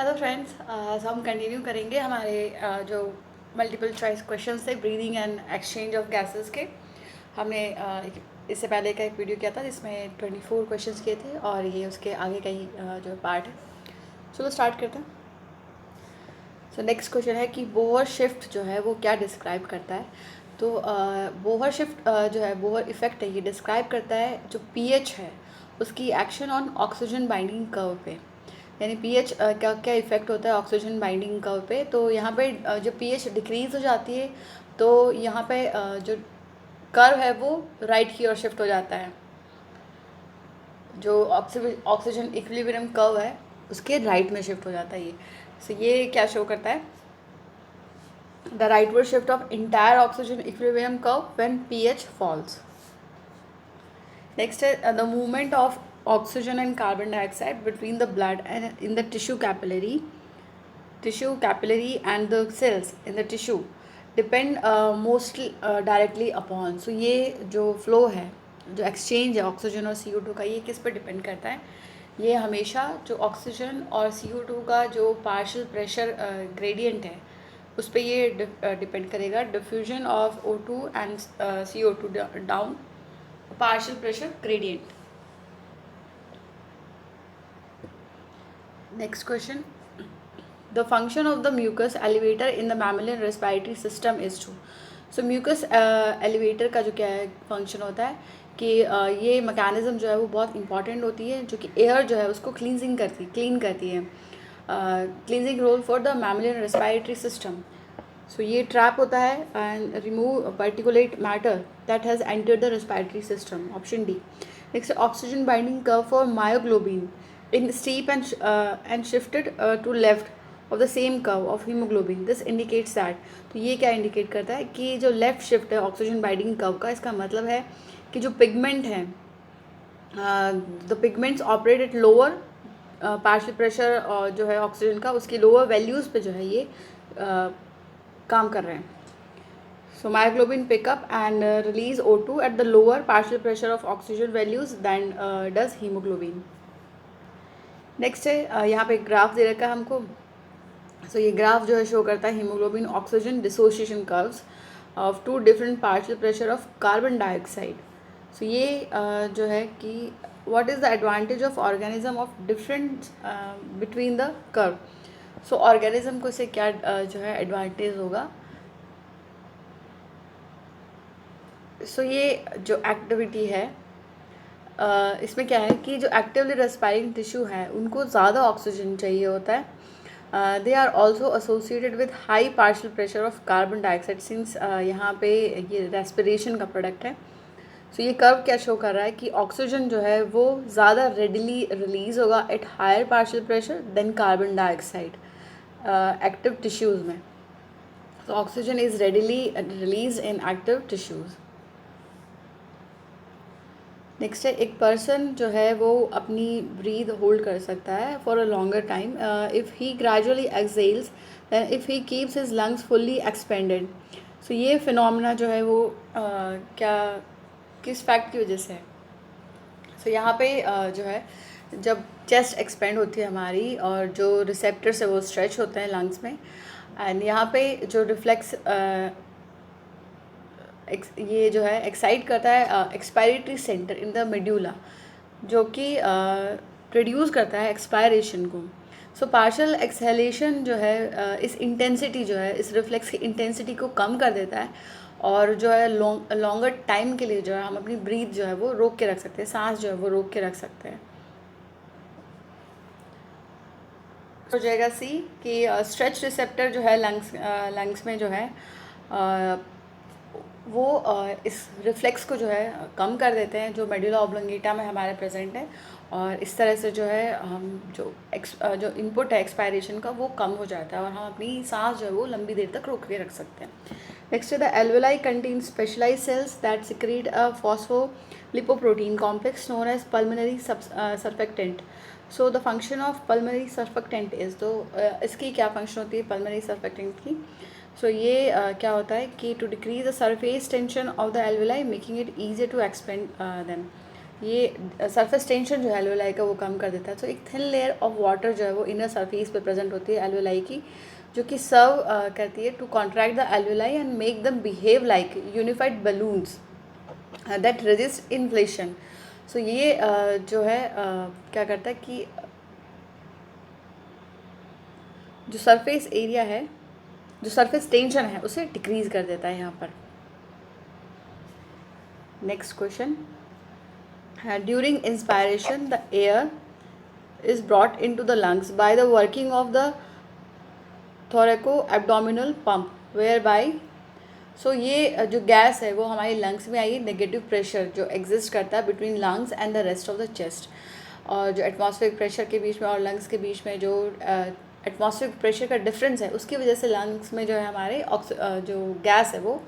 Hello friends, हम continue करेंगे हमारे जो मल्टीपल चॉइस क्वेश्चंस थे breathing and exchange of gases के। हमने इससे पहले का एक वीडियो किया था जिसमें 24 क्वेश्चंस किए थे और ये उसके आगे का ही जो पार्ट है। चलो स्टार्ट करते हैं। सो नेक्स्ट क्वेश्चन है कि बोहर शिफ्ट जो है वो क्या डिस्क्राइब करता है। तो बोहर शिफ्ट जो है बोहर इफ़ेक्ट है, ये डिस्क्राइब करता है जो पीएच है उसकी action on oxygen binding curve पे। यानी पीएच का क्या इफ़ेक्ट होता है ऑक्सीजन बाइंडिंग कर्व पे। तो यहाँ पे जो पीएच डिक्रीज हो जाती है तो यहाँ पे जो कर्व है वो राइट की ओर शिफ्ट हो जाता है। जो ऑक्सीजन इक्विलिब्रियम कर्व है उसके राइट में शिफ्ट हो जाता है ये। सो ये क्या शो करता है, the rightward shift of entire oxygen equilibrium curve when pH falls. Next is the movement of oxygen and carbon dioxide between the blood and in the tissue capillary and the cells in the tissue depend mostly directly upon. So ये जो flow है, जो exchange है oxygen और CO2 का, ये किस पर डिपेंड करता है? ये हमेशा जो ऑक्सीजन और CO2 का जो पार्शियल प्रेशर ग्रेडियंट है उस पर ये डिपेंड करेगा। Diffusion of O2 and CO2 down partial pressure gradient. Next question, the function of the mucus elevator in the mammalian respiratory system is to. So mucus elevator का जो क्या है function होता है कि ये मैकेनिज़्म जो है वो बहुत इंपॉर्टेंट होती है, जो कि एयर जो है उसको क्लीन करती है। Cleansing role for the mammalian respiratory system. So ये ट्रैप होता है and remove particulate matter that has entered the respiratory system. Option D. Next, oxygen binding curve for myoglobin in steep and shifted to left of the same curve of hemoglobin. This indicates that, तो ये क्या indicate करता है कि जो left shift है oxygen binding curve का, इसका मतलब है कि जो पिगमेंट है the pigments operate at lower partial pressure जो है ऑक्सीजन का उसकी लोअर वैल्यूज़ पे जो है ये काम कर रहे हैं। So myoglobin pick up and release O2 at the lower partial pressure of oxygen values than does hemoglobin. Next है यहाँ पे ग्राफ दे रखा है हमको। सो ये ग्राफ जो है शो करता है haemoglobin oxygen dissociation curves of two different partial pressure of carbon dioxide. So ये जो है कि what is the advantage of organism of different between the curve. So organism को से क्या जो है एडवांटेज होगा। सो ये जो एक्टिविटी है इसमें क्या है कि जो एक्टिवली रेस्पायरिंग टिश्यू है उनको ज़्यादा ऑक्सीजन चाहिए होता है। They are also associated with high partial pressure of carbon dioxide since यहाँ पे ये रेस्पिरेशन का प्रोडक्ट है। सो ये कर्व क्या शो कर रहा है कि ऑक्सीजन जो है वो ज़्यादा रेडिली रिलीज़ होगा at higher partial pressure than carbon dioxide active tissues में। So oxygen is readily release in active tissues. Next है, एक पर्सन जो है वो अपनी ब्रीथ होल्ड कर सकता है for a longer time if he gradually exhales than if he keeps his lungs fully expanded. So ये फिनोमेना जो है वो क्या किस फैक्ट की वजह से है। सो यहाँ पे जो है जब चेस्ट एक्सपेंड होती है हमारी और जो रिसेप्टर्स है वो स्ट्रेच होते हैं लंग्स में एंड यहाँ पे जो रिफ्लेक्स ये जो है एक्साइट करता है expiratory centre in the medulla जो कि प्रोड्यूस करता है एक्सपायरेशन को। सो पार्शियल एक्सहेलेशन जो है इस इंटेंसिटी जो है इस रिफ्लेक्स की इंटेंसिटी को कम कर देता है और जो है लॉन्गर टाइम के लिए जो है हम अपनी ब्रीथ जो है वो रोक के रख सकते हैं, सांस जो है वो रोक के रख सकते हैं। हो जाएगा सी कि स्ट्रेच रिसेप्टर जो है लंग्स में जो है वो इस रिफ्लेक्स को जो है कम कर देते हैं जो मेडुला ऑब्लोंगेटा में हमारे प्रेजेंट है और इस तरह से जो है हम जो इनपुट है एक्सपायरेशन का वो कम हो जाता है और हम अपनी सांस जो है वो लंबी देर तक रोक के रख सकते हैं। Next the alveoli contain specialise cells that secrete a phospholipoprotein complex known as pulmonary surfactant. So the function of pulmonary surfactant is, तो इसकी क्या फंक्शन होती है पल्मोनरी सर्फेक्टेंट की। सो ये क्या होता है कि to decrease the surface tension of the alveoli making it easier to expand them. ये सरफेस टेंशन जो है एल्वेलाई का वो कम कर देता है। तो एक थिन लेयर ऑफ वाटर जो है वो इनर सरफेस पे प्रेजेंट होती है एल्वेलाई की, जो कि सर्व करती है to contract the alveoli and make them behave like unified balloons that resist inflation. So ये जो है क्या करता है कि जो सरफेस एरिया है, जो सरफेस टेंशन है, उसे डिक्रीज कर देता है यहाँ पर। Next question, during inspiration the air is brought into the lungs by the working of the thoraco-abdominal pump whereby सो ये जो गैस है वो हमारी लंग्स में आई, नेगेटिव प्रेशर जो एग्जिस्ट करता है between lungs and the rest of the chest, और जो एटमॉस्फेरिक प्रेशर के बीच में और लंग्स के बीच में जो एटमॉस्फेरिक प्रेशर का डिफरेंस है उसकी वजह से लंग्स में जो है हमारे जो गैस है वो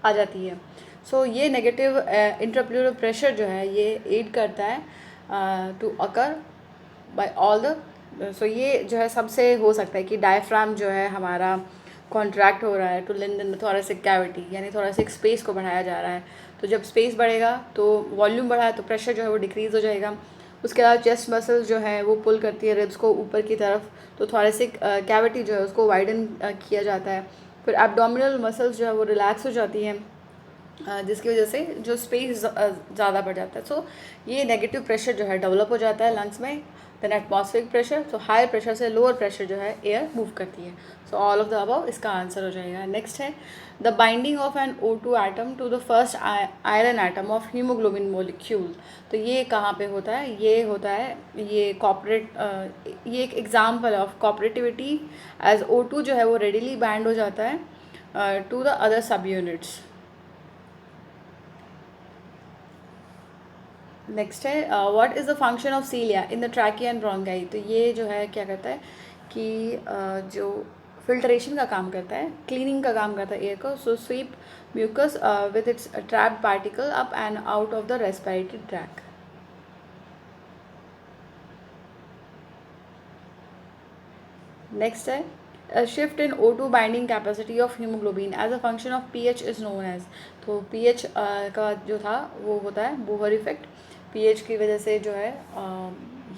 आ जाती है। सो ये नेगेटिव इंट्राप्लूरल प्रेशर जो है ये एड करता है to occur by all the. So ये जो है सबसे हो सकता है कि डायफ्राम जो है हमारा कॉन्ट्रैक्ट हो रहा है to lengthen the thoracic cavity, यानी थोरेसिक स्पेस को बढ़ाया जा रहा है। तो जब स्पेस बढ़ेगा तो वॉल्यूम बढ़ा है तो प्रेशर जो है वो डिक्रीज़ हो जाएगा। उसके अलावा चेस्ट मसल्स जो है वो पुल करती है रिब्स को ऊपर की तरफ, तो थोरेसिक कैविटी जो है उसको वाइडन किया जाता है। फिर एब्डोमिनल मसल्स जो है वो रिलैक्स हो जाती हैं, जिसकी वजह से जो स्पेस ज़्यादा बढ़ जाता है। सो ये नेगेटिव प्रेशर जो है डेवलप हो जाता है लंग्स में। देन एटमॉस्फेरिक प्रेशर, तो हायर प्रेशर से लोअर प्रेशर जो है एयर मूव करती है। So all of the above इसका आंसर हो जाएगा। नेक्स्ट है the binding of an O2 atom to the first iron atom of haemoglobin molecule. तो ये कहाँ पे होता है? ये होता है ये ये एक एग्जाम्पल ऑफ कॉपरेटिविटी एज O2 जो है वो रेडिली बाइंड हो जाता है टू द अदर सब यूनिट्स। नेक्स्ट है what is the function of सीलिया in the trachea and bronchi. तो ये जो है क्या करता है कि जो फिल्ट्रेशन का काम करता है, क्लीनिंग का काम करता है एयर को। So sweep mucus with its trapped particle up and out of the respiratory track. Next है shift in O2 binding capacity of haemoglobin as a function of pH is known as. तो pH का जो था वो होता है Bohr effect. pH की वजह से जो है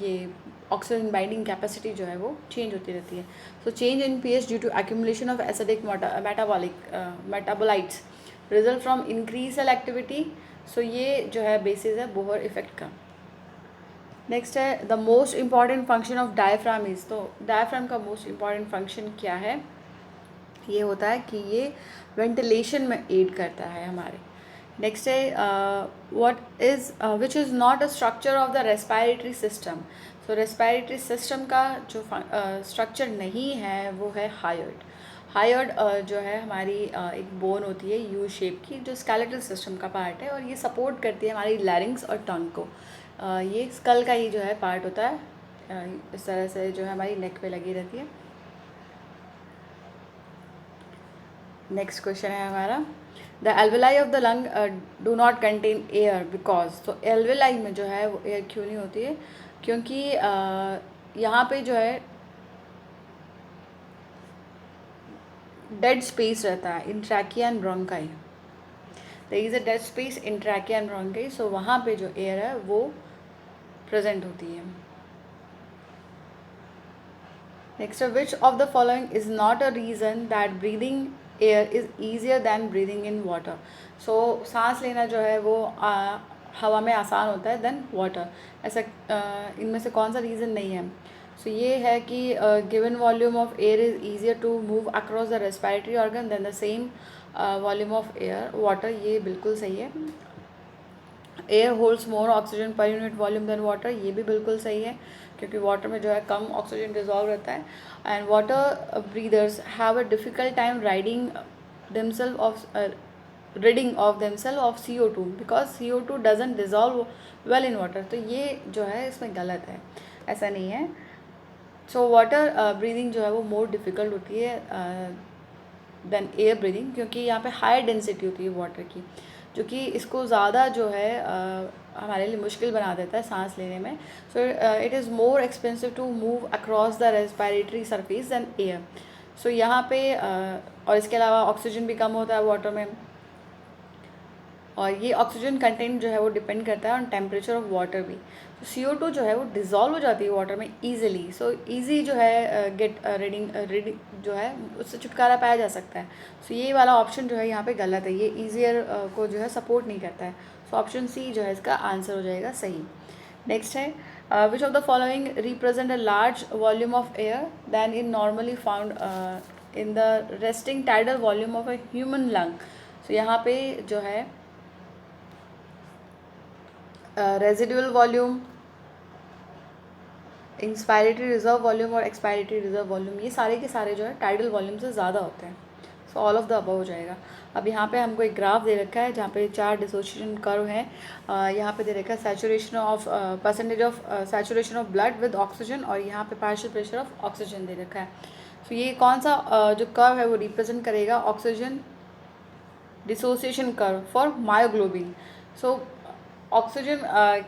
ये ऑक्सीजन बाइंडिंग कैपेसिटी जो है वो चेंज होती रहती है। So change in pH due to accumulation of acidic metabolites result from increase cell activity. So ये जो है बेसिस है बोहर इफेक्ट का। नेक्स्ट है the most important function of diaphragm is. तो डायफ्राम का मोस्ट इम्पॉर्टेंट फंक्शन क्या है? ये होता है कि ये वेंटिलेशन में एड करता है हमारे। नेक्स्ट है what is which is not a structure of the respiratory system. So respiratory system का जो स्ट्रक्चर नहीं है वो है हायर्ड। हायर्ड जो है हमारी एक बोन होती है यू शेप की, जो स्केलेटल सिस्टम का पार्ट है, और ये सपोर्ट करती है हमारी लैरिंग्स और टंग को। ये स्कल का ही जो है पार्ट होता है, इस तरह से जो है हमारी नेक पे लगी रहती है। नेक्स्ट क्वेश्चन है हमारा the alveoli of the lung do not contain air because. तो एल्वेलाई में जो है वो एयर क्यों नहीं होती है? क्योंकि यहाँ पे जो है डेड स्पेस रहता है in trachea and bronchi. There is a dead space in trachea and bronchi. So वहाँ पे जो एयर है वो प्रेजेंट होती है। Next, which of the following is not a reason that breathing air is easier than breathing in water. So सांस लेना जो है वो हवा में आसान होता है देन वाटर। ऐसा इनमें से कौन सा रीज़न नहीं है? सो ये है कि given volume of air is easier to move across the respiratory organ than the same volume of air water. ये बिल्कुल सही है। Air holds more oxygen per unit volume than water, ये भी बिल्कुल सही है, क्योंकि वाटर में जो है कम ऑक्सीजन डिजॉल्व रहता है। And water breathers have a difficult time ridding of themselves of CO2 because CO2 doesn't dissolve well in water. तो ये जो है इसमें गलत है, ऐसा नहीं है। सो वाटर ब्रीदिंग जो है वो मोर डिफ़िकल्ट होती है देन एयर ब्रीदिंग, क्योंकि यहाँ पे हाई डेंसिटी होती है वाटर की, जो कि इसको ज़्यादा जो है हमारे लिए मुश्किल बना देता है सांस लेने में। So it is more expensive to move across the respiratory surface than air. So यहाँ पे और इसके अलावा ऑक्सीजन भी कम होता है वाटर में, और ये ऑक्सीजन कंटेंट जो है वो डिपेंड करता है ऑन टेम्परेचर ऑफ वाटर भी। तो CO2 जो है वो डिज़ोल्व हो जाती है वाटर में ईजिली, सो ईजी जो है गेट रीडिंग जो है उससे छुटकारा पाया जा सकता है। सो ये वाला ऑप्शन जो है यहाँ पे गलत है, ये ईजियर को जो है सपोर्ट नहीं करता है। सो ऑप्शन सी जो है इसका आंसर हो जाएगा सही। नेक्स्ट है which of the following represent a large volume of air than in normally found in the resting tidal volume of a human lung. So यहाँ पे जो है residual volume, inspiratory reserve volume और expiratory reserve volume, ये सारे के सारे जो है टाइडल वॉल्यूम से ज़्यादा होते हैं। सो ऑल ऑफ द अबव हो जाएगा। अब यहाँ पे हमको एक ग्राफ दे रखा है जहाँ पे 4 डिसोसिएशन कर्व हैं। यहाँ पे दे रखा है saturation of percentage of saturation of blood with oxygen, और यहाँ पे पार्शियल प्रेशर ऑफ ऑक्सीजन दे रखा है। सो ये कौन सा जो कर्व है वो रिप्रेजेंट करेगा oxygen dissociation curve for myoglobin. So oxygen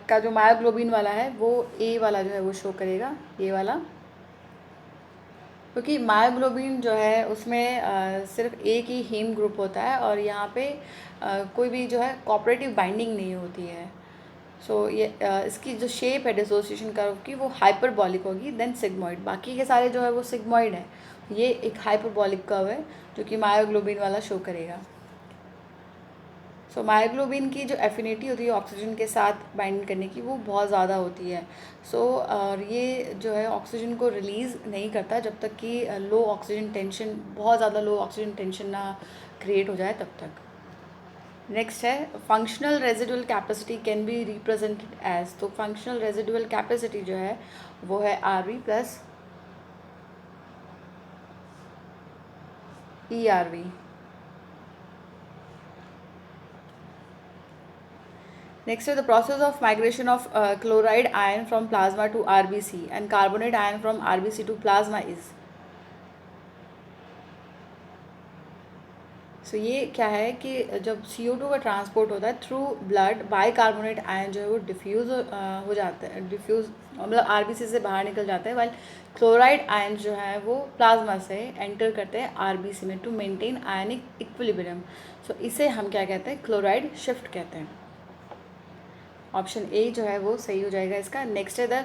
का जो मायोग्लोबिन वाला है वो ए वाला जो है वो शो करेगा, ये वाला, क्योंकि मायोग्लोबिन जो है उसमें सिर्फ एक ही हीम ग्रुप होता है और यहाँ पे कोई भी जो है कोऑपरेटिव बाइंडिंग नहीं होती है। सो ये इसकी जो शेप है डिसोसिएशन कर्व की वो हाइपरबॉलिक होगी देन सिग्मॉइड। बाकी के सारे जो है वो सिग्मॉइड है, ये एक हाइपरबॉलिक कर्व है जो कि मायोग्लोबिन वाला शो करेगा। सो मायोग्लोबिन की जो एफिनिटी होती है ऑक्सीजन के साथ बाइंड करने की वो बहुत ज़्यादा होती है। और ये जो है ऑक्सीजन को रिलीज़ नहीं करता जब तक कि लो ऑक्सीजन टेंशन, बहुत ज़्यादा लो ऑक्सीजन टेंशन ना क्रिएट हो जाए तब तक। नेक्स्ट है functional residual capacity can be represented as. तो फंक्शनल रेजिडुअल कैपेसिटी जो है वो है RV plus ERV। Next is the process of migration of chloride ion from plasma to RBC and carbonate ion from RBC to plasma is। सो ये क्या है कि जब CO2 का ट्रांसपोर्ट होता है थ्रू ब्लड, बाइकार्बोनेट आयन जो है वो डिफ्यूज़ हो जाता है, डिफ्यूज़ मतलब RBC से बाहर निकल जाता है, वाइल क्लोराइड आयन जो है वो प्लाज्मा से एंटर करते हैं RBC में टू मेंटेन आयनिक इक्विलिब्रियम। सो इसे हम क्या कहते हैं, क्लोराइड शिफ्ट कहते हैं। ऑप्शन ए जो है वो सही हो जाएगा इसका। नेक्स्ट है द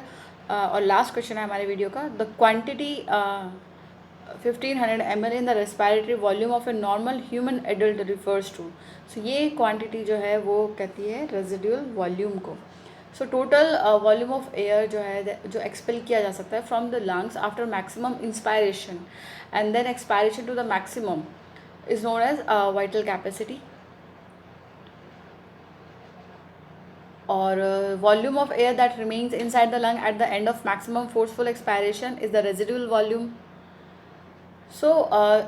और लास्ट क्वेश्चन है हमारे वीडियो का, the quantity 1500 ml in the respiratory volume of a normal human adult refers to. So ये क्वांटिटी जो है वो कहती है रेजिडुअल वॉल्यूम को। So total volume of air जो है जो एक्सपेल किया जा सकता है from the lungs after maximum inspiration and then expiration to the maximum is known as vital capacity. और volume of air that remains inside the lung at the end of maximum forceful expiration is the residual volume. So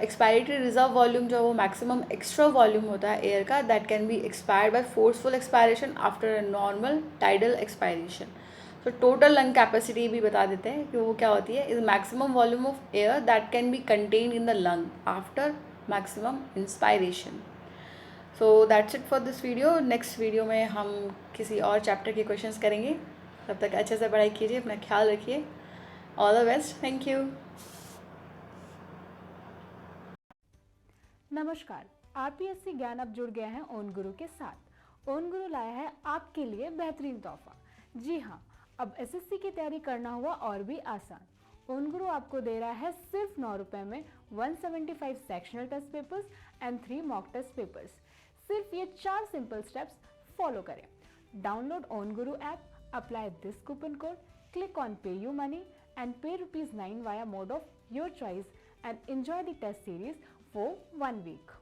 expiratory reserve volume जो है वो maximum extra volume होता है air का that can be expired by forceful expiration after a normal tidal expiration. तो total lung capacity भी बता देते हैं कि वो क्या होती है, is maximum volume of air that can be contained in the lung after maximum inspiration. So that's it for this video. Next video में हम किसी और चैप्टर के क्वेश्चंस करेंगे। तब तक अच्छे से पढ़ाई कीजिए, अपना ख्याल रखिए। All the best, thank you. नमस्कार, RPSC ज्ञान अब जुड़ गया है ओन गुरु के साथ। ओन गुरु लाया है आपके लिए बेहतरीन तोहफा। जी हाँ, अब SSC की तैयारी करना हुआ और भी आसान। ओन गुरु आपको दे रहा है सिर्फ 9 रुपए में 175 sectional test papers and 3 mock test papers. सिर्फ ये 4 सिंपल स्टेप्स फॉलो करें। डाउनलोड ओन गुरु app, apply this coupon code, click on pay you money and pay ₹9 via mode of your choice and enjoy the test series for 1 week.